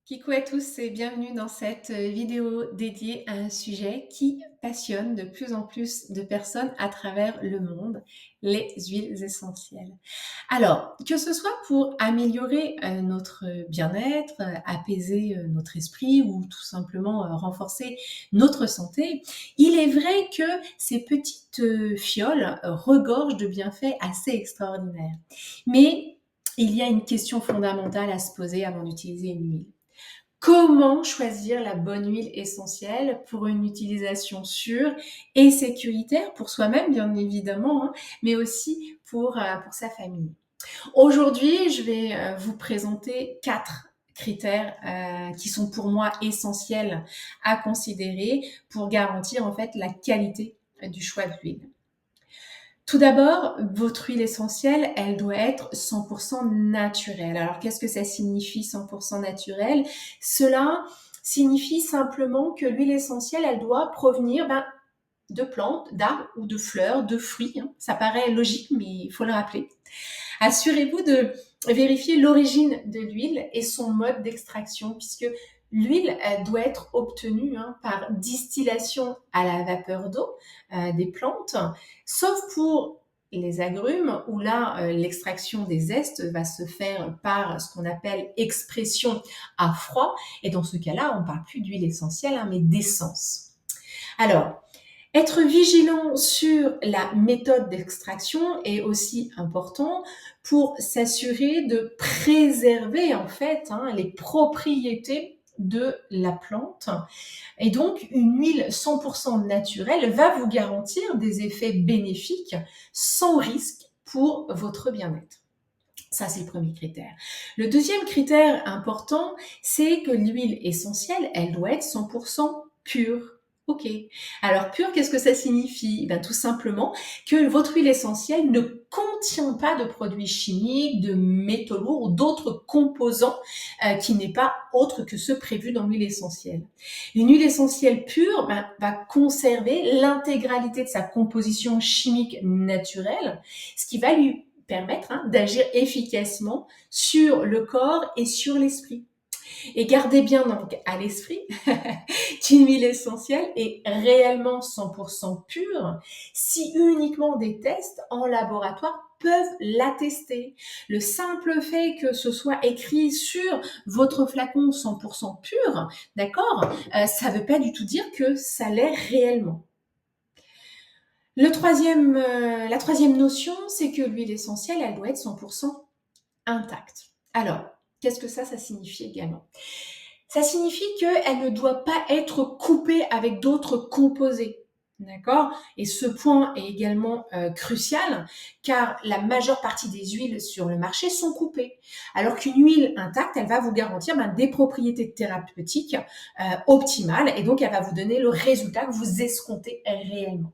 Coucou à tous et bienvenue dans cette vidéo dédiée à un sujet qui passionne de plus en plus de personnes à travers le monde, les huiles essentielles. Alors, que ce soit pour améliorer notre bien-être, apaiser notre esprit ou tout simplement renforcer notre santé, il est vrai que ces petites fioles regorgent de bienfaits assez extraordinaires. Mais il y a une question fondamentale à se poser avant d'utiliser une huile. Comment choisir la bonne huile essentielle pour une utilisation sûre et sécuritaire pour soi-même, bien évidemment, hein, mais aussi pour sa famille. Aujourd'hui, je vais vous présenter 4 critères qui sont pour moi essentiels à considérer pour garantir en fait la qualité du choix de l'huile. Tout d'abord, votre huile essentielle, elle doit être 100% naturelle. Alors, qu'est-ce que ça signifie 100% naturel? Cela signifie simplement que l'huile essentielle, elle doit provenir de plantes, d'arbres ou de fleurs, de fruits, hein. Ça paraît logique, mais il faut le rappeler. Assurez-vous de vérifier l'origine de l'huile et son mode d'extraction, puisque l'huile doit être obtenue par distillation à la vapeur d'eau des plantes, sauf pour les agrumes, où là, l'extraction des zestes va se faire par ce qu'on appelle expression à froid. Et dans ce cas-là, on ne parle plus d'huile essentielle, mais d'essence. Alors, être vigilant sur la méthode d'extraction est aussi important pour s'assurer de préserver en fait les propriétés de la plante. Et donc, une huile 100% naturelle va vous garantir des effets bénéfiques sans risque pour votre bien-être. Ça, c'est le premier critère. Le deuxième critère important, c'est que l'huile essentielle, elle doit être 100% pure. Ok. Alors, pure, qu'est-ce que ça signifie? Tout simplement que votre huile essentielle ne contient pas de produits chimiques, de métaux lourds ou d'autres composants qui n'est pas autre que ceux prévus dans l'huile essentielle. Une huile essentielle pure va conserver l'intégralité de sa composition chimique naturelle, ce qui va lui permettre d'agir efficacement sur le corps et sur l'esprit. Et gardez bien donc à l'esprit qu'une huile essentielle est réellement 100% pure si uniquement des tests en laboratoire peuvent l'attester. Le simple fait que ce soit écrit sur votre flacon 100% pur, d'accord, ça ne veut pas du tout dire que ça l'est réellement. La troisième notion, c'est que l'huile essentielle, elle doit être 100% intacte. Alors, qu'est-ce que ça signifie également? Ça signifie qu'elle ne doit pas être coupée avec d'autres composés. D'accord? Et ce point est également crucial car la majeure partie des huiles sur le marché sont coupées. Alors qu'une huile intacte, elle va vous garantir des propriétés thérapeutiques optimales et donc elle va vous donner le résultat que vous escomptez réellement.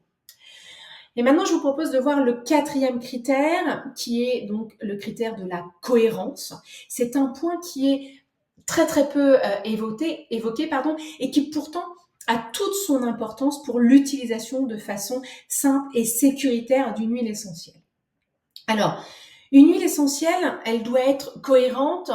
Et maintenant, je vous propose de voir le quatrième critère, qui est donc le critère de la cohérence. C'est un point qui est très très peu évoqué, et qui pourtant a toute son importance pour l'utilisation de façon simple et sécuritaire d'une huile essentielle. Alors, une huile essentielle, elle doit être cohérente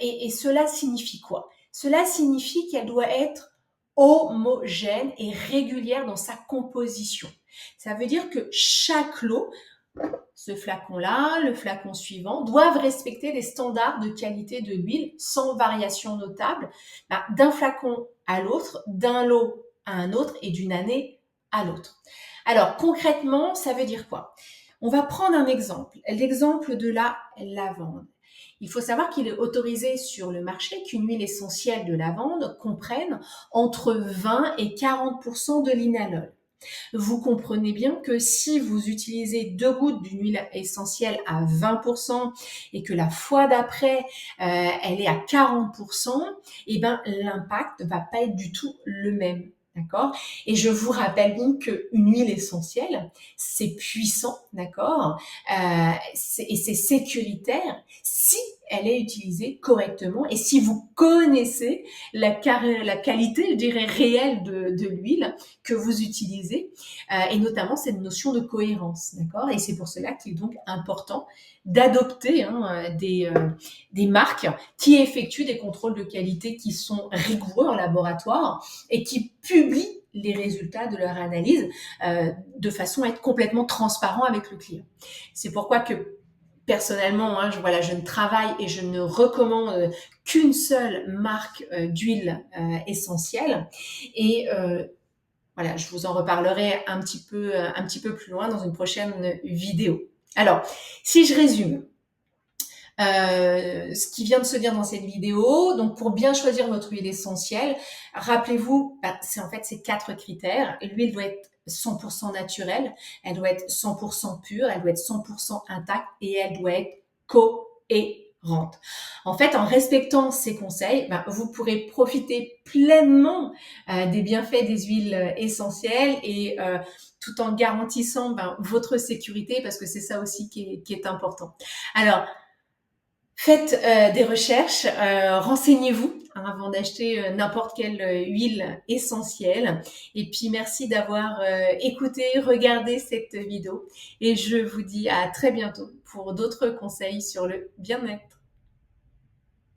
et cela signifie quoi? Cela signifie qu'elle doit être homogène et régulière dans sa composition. Ça veut dire que chaque lot, ce flacon-là, le flacon suivant, doivent respecter des standards de qualité de l'huile sans variation notable d'un flacon à l'autre, d'un lot à un autre et d'une année à l'autre. Alors concrètement, ça veut dire quoi? On va prendre un exemple, l'exemple de la lavande. Il faut savoir qu'il est autorisé sur le marché qu'une huile essentielle de lavande comprenne entre 20 et 40% de linalol. Vous comprenez bien que si vous utilisez 2 gouttes d'une huile essentielle à 20% et que la fois d'après, elle est à 40%, l'impact ne va pas être du tout le même. D'accord? Et je vous rappelle donc qu'une huile essentielle, c'est puissant, d'accord? Et c'est sécuritaire si elle est utilisée correctement et si vous connaissez la qualité, je dirais, réelle de l'huile que vous utilisez, et notamment cette notion de cohérence, d'accord? Et c'est pour cela qu'il est donc important d'adopter des marques qui effectuent des contrôles de qualité qui sont rigoureux en laboratoire et qui publient les résultats de leur analyse de façon à être complètement transparent avec le client. C'est pourquoi que personnellement, je ne travaille et je ne recommande qu'une seule marque d'huile essentielle. Et voilà, je vous en reparlerai un petit peu plus loin dans une prochaine vidéo. Alors, si je résume, ce qui vient de se dire dans cette vidéo. Donc, pour bien choisir votre huile essentielle, rappelez-vous, c'est en fait ces 4 critères. L'huile doit être 100% naturelle, elle doit être 100% pure, elle doit être 100% intacte et elle doit être cohérente. En fait, en respectant ces conseils, vous pourrez profiter pleinement des bienfaits des huiles essentielles et tout en garantissant votre sécurité, parce que c'est ça aussi qui est important. Alors, faites des recherches, renseignez-vous avant d'acheter n'importe quelle huile essentielle. Et puis merci d'avoir écouté, regardé cette vidéo. Et je vous dis à très bientôt pour d'autres conseils sur le bien-être.